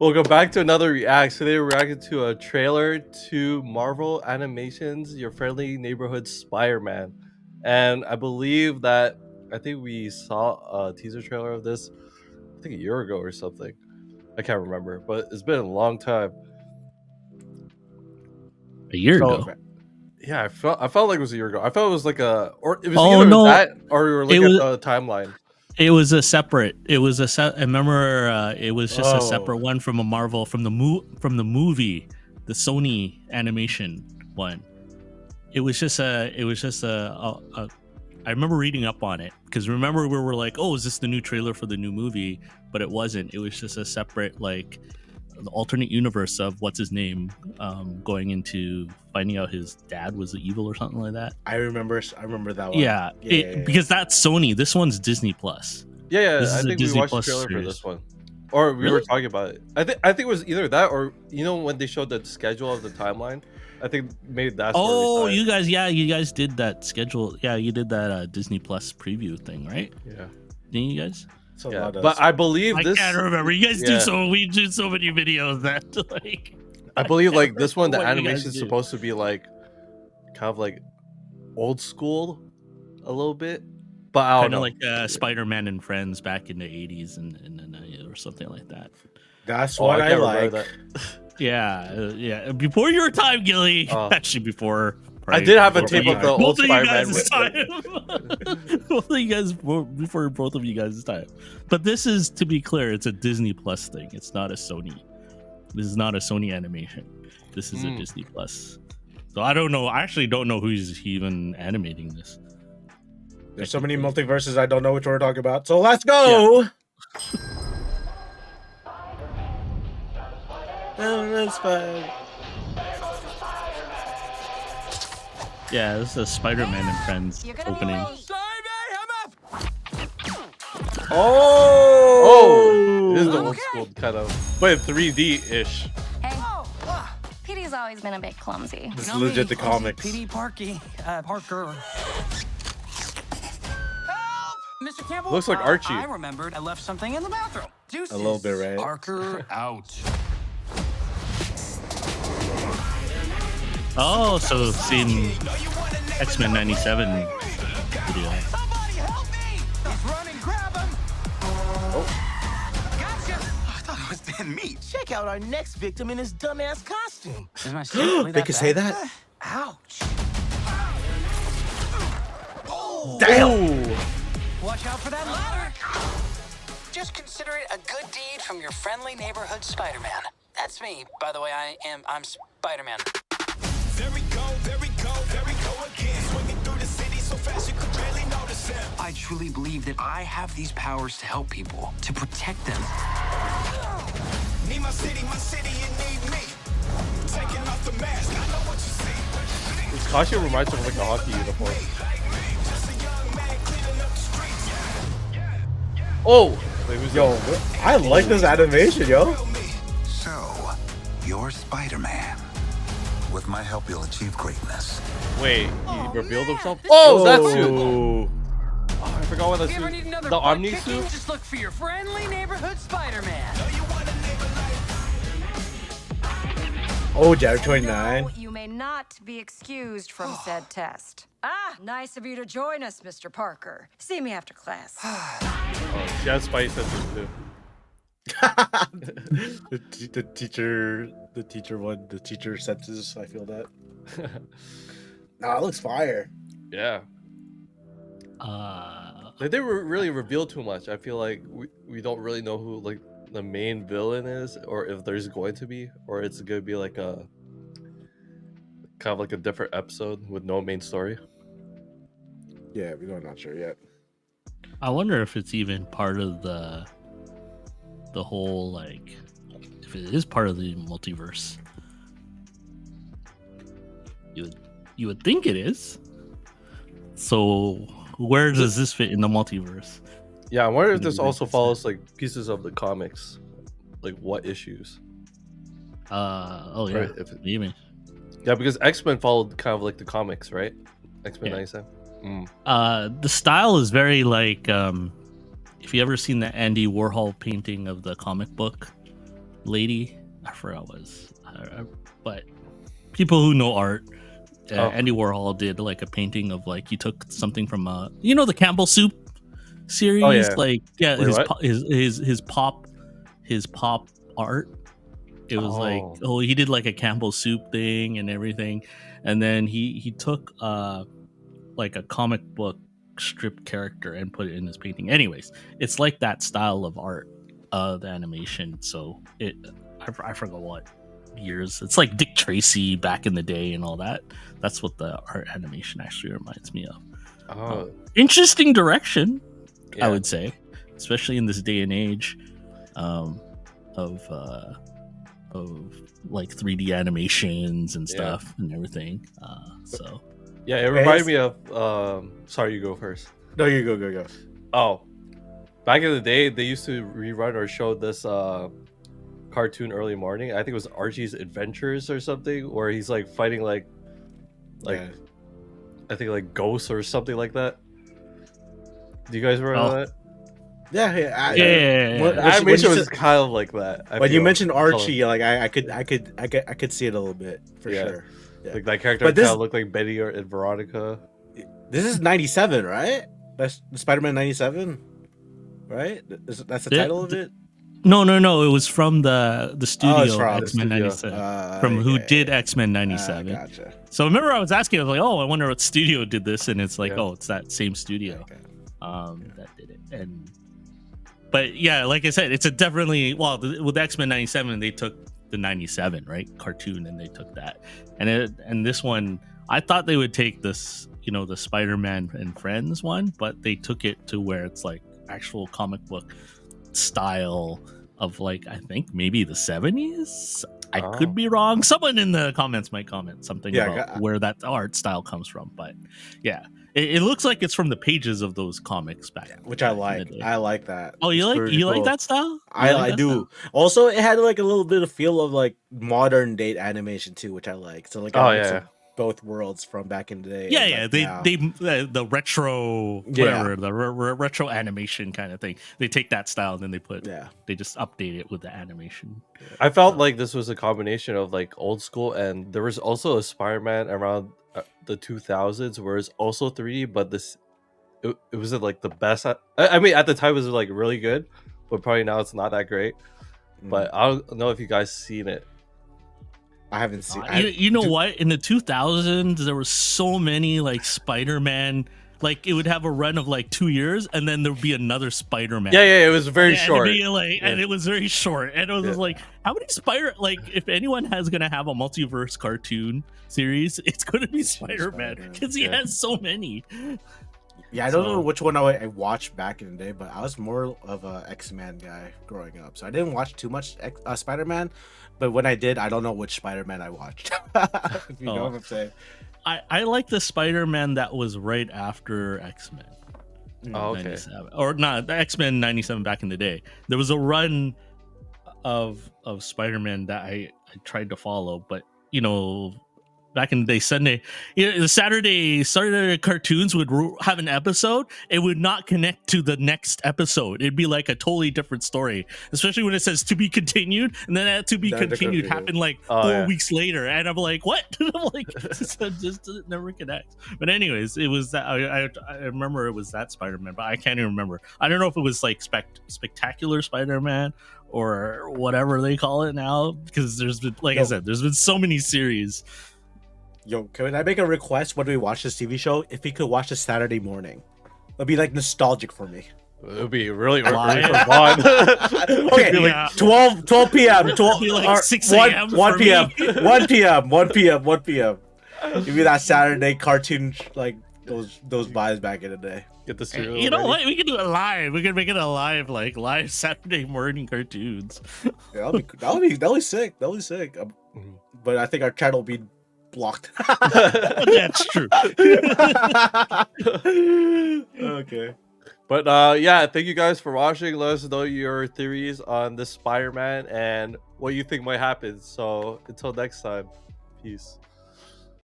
Welcome back to another react. Today we're reacting to a trailer to Marvel Animations Your Friendly Neighborhood Spider-Man. And I think we saw a teaser trailer of this I think a year ago or something. I can't remember, but it's been a long time. A year So ago. yeah, I felt like it was a year ago. I felt it was like or it was Oh either no, that or we were looking was at the timeline. it was a separate. It was I remember it was just a separate Oh. one from a Marvel from the movie, the Sony animation one. It was just a I remember reading up on it because remember we were like, oh, is this the new trailer for the new movie? But it wasn't. It was just a separate like the alternate universe of what's his name going into finding out his dad was evil or something like that. I remember that one. Yeah, because that's Sony. This one's Disney Plus. Yeah, This I is a think we Disney watched the Plus trailer for series. this one. Or we were Really? talking about it. I think it was either that or when they showed the schedule of the timeline. I think maybe that's where we Oh, saw it. you guys did that schedule. Yeah, you did that Disney Plus preview thing, right? Yeah. Didn't you guys? It's a Yeah. lot of But I believe I this can't remember. You guys we do so many videos that like I believe like this one, the what you guys animation is do. supposed to be like kind of like old school a little bit. But I don't kind of know. like Spider-Man and Friends back in the 80s and or something like that. That's Oh, what I can't like. remember that. Yeah. Before your time, Gilly. Actually, before. I did have a before tape of the old both of you Spider-Man. guys' time. Both of you guys before both of you guys' time. But this is, to be clear, it's a Disney Plus thing. It's not a Sony. This is not a Sony animation. This is a Disney Plus. So I don't know. I actually don't know who's even animating this. There's so many multiverses. I don't know which one we're talking about. So let's go. That's fine. Yeah, this is a Spider-Man and Friends opening. Oh, this is the old school kind of, but 3D-ish. Hey. Petey's always been a bit clumsy. This is legit the comics. Petey Parker. Help! Mr. Campbell. Looks like Archie. I remembered I left something in the bathroom. Deuces. A little bit, right? Parker out. Oh, so it's in X-Men 97 video. Somebody help me! He's running, grab him! Gotcha! I thought it was dead meat. Check out our next victim in his dumbass costume. Is my suit really They that can bad? say that? Ouch. Damn. Watch out for that ladder. Just consider it a good deed from your friendly neighborhood Spider-Man. That's me, by the way. I'm Spider-Man. There we go again. Swinging through the city so fast you could barely notice him. I truly believe that I have these powers to help people, to protect them. Need my city, you need me. Taking off the mask, I know what you see. This costume reminds me of like a hockey uniform. Just a young man cleaning up the streets. Oh, wait, who's Yo, I like this animation, yo. So, you're Spider-Man. With my help, you'll achieve greatness. Wait, he revealed himself? Oh, that suit! Oh. Oh, I forgot what that If you ever need suit. another The butt Omni kicking, suit? just look for your friendly neighborhood Spider-Man. Oh, January 29. You may not be excused from said test. Ah, nice of you to join us, Mr. Parker. See me after class. Oh, she has spidey senses too. the teacher senses. I feel that. Nah, it looks fire. Yeah. They didn't really reveal too much. I feel like we don't really know who like the main villain is, or if there's going to be, or it's gonna be like a kind of like a different episode with no main story. Yeah, we're not sure yet. I wonder if it's even part of the whole, like, if it is part of the multiverse. You would think it is. So where does this fit in the multiverse? Yeah, I wonder if this Maybe also that's follows like pieces of the comics, like what issues. Oh yeah, Right, if maybe. Yeah, because X-Men followed kind of like the comics, right? X-Men Yeah. 97. The style is very like if you ever seen the Andy Warhol painting of the comic book, lady. I forgot what it was, but people who know art. Andy Warhol did like a painting of like he took something from the Campbell Soup series. Oh, yeah. Like Wait, his what? his pop art. It was like he did like a Campbell Soup thing and everything, and then he took like a comic book strip character and put it in his painting. Anyways, it's like that style of art, the animation. So I forgot what years. It's like Dick Tracy back in the day and all that. That's what the art animation actually reminds me of. Interesting direction, I would say, especially in this day and age of like 3D animations and stuff and everything. So yeah, it reminded me of. Sorry, you go first. No, you go. Oh, back in the day, they used to rerun or show this cartoon early morning. I think it was Archie's Adventures or something, where he's like fighting like I think like ghosts or something like that. Do you guys remember that? Yeah. Animation was kind of like that. When you mentioned Archie, like I could see it a little bit for sure. Yeah. Like that character kind of looked like Betty and Veronica. This is 97, right? That's Spider-Man 97, right? That's the title of it. No. It was from the studio from X-Men 97. Who did X-Men 97. Gotcha. So remember I was asking, I was like, I wonder what studio did this, and it's like, it's that same studio that did it. But yeah, like I said, it's a definitely with X-Men 97 they took the 97 cartoon and they took that, and this one I thought they would take this, the Spider-Man and Friends one, but they took it to where it's like actual comic book style of like I think maybe the 70s. I could be wrong. Someone in the comments might comment something about where that art style comes from, but yeah, it looks like it's from the pages of those comics back, which I like. I like that. Oh, you like that style? I do. Also, it had like a little bit of feel of like modern date animation too, which I like. So like both worlds from back in the day. Yeah. They the retro whatever the retro animation kind of thing. They take that style and then they just update it with the animation. I felt like this was a combination of like old school, and there was also a Spider-Man around the 2000s where it's also 3D, but it wasn't like the best. I mean, at the time it was like really good, but probably now it's not that great. But I don't know if you guys seen it. I haven't seen. You know what? In the 2000s, there were so many like Spider-Man. Like it would have a run of like 2 years, and then there would be another Spider-Man. Yeah, it was very short. And it was very short, and it was like, how many if anyone has gonna have a multiverse cartoon series, it's gonna be Spider-Man because he has so many. Yeah, I don't know which one I watched back in the day, but I was more of a X-Men guy growing up, so I didn't watch too much Spider-Man. But when I did, I don't know which Spider-Man I watched. If you know what I'm saying. I like the Spider-Man that was right after X-Men. Oh, okay. 97. Or not, the X-Men 97 back in the day. There was a run of Spider-Man that I tried to follow, but back in the day, Sunday, the Saturday cartoons would have an episode. It would not connect to the next episode. It'd be like a totally different story, especially when it says to be continued, and then that to be continued happened like 4 weeks later, and I'm like, what? I'm like, just it never connects. But anyways, it was that I remember it was that Spider-Man, but I can't even remember. I don't know if it was like Spectacular Spider-Man or whatever they call it now, because there's been, like I said, there's been so many series. Yo, can I make a request when we watch this TV show? If we could watch this Saturday morning, it'd be like nostalgic for me. It would be really early for Vaughn. Okay, like 12 p.m. 12 like 6 a.m. 1 p.m. 1 p.m. 1 p.m. 1 p.m. Give me that Saturday cartoon, like those vibes back in the day. Get the cereal. You know what? We can do it live. We can make it a live Saturday morning cartoons. Yeah, that'll be sick. That'll be sick. But I think our channel will be blocked. That's true. Okay. But thank you guys for watching. Let us know your theories on this Spider-Man and what you think might happen. So until next time, peace.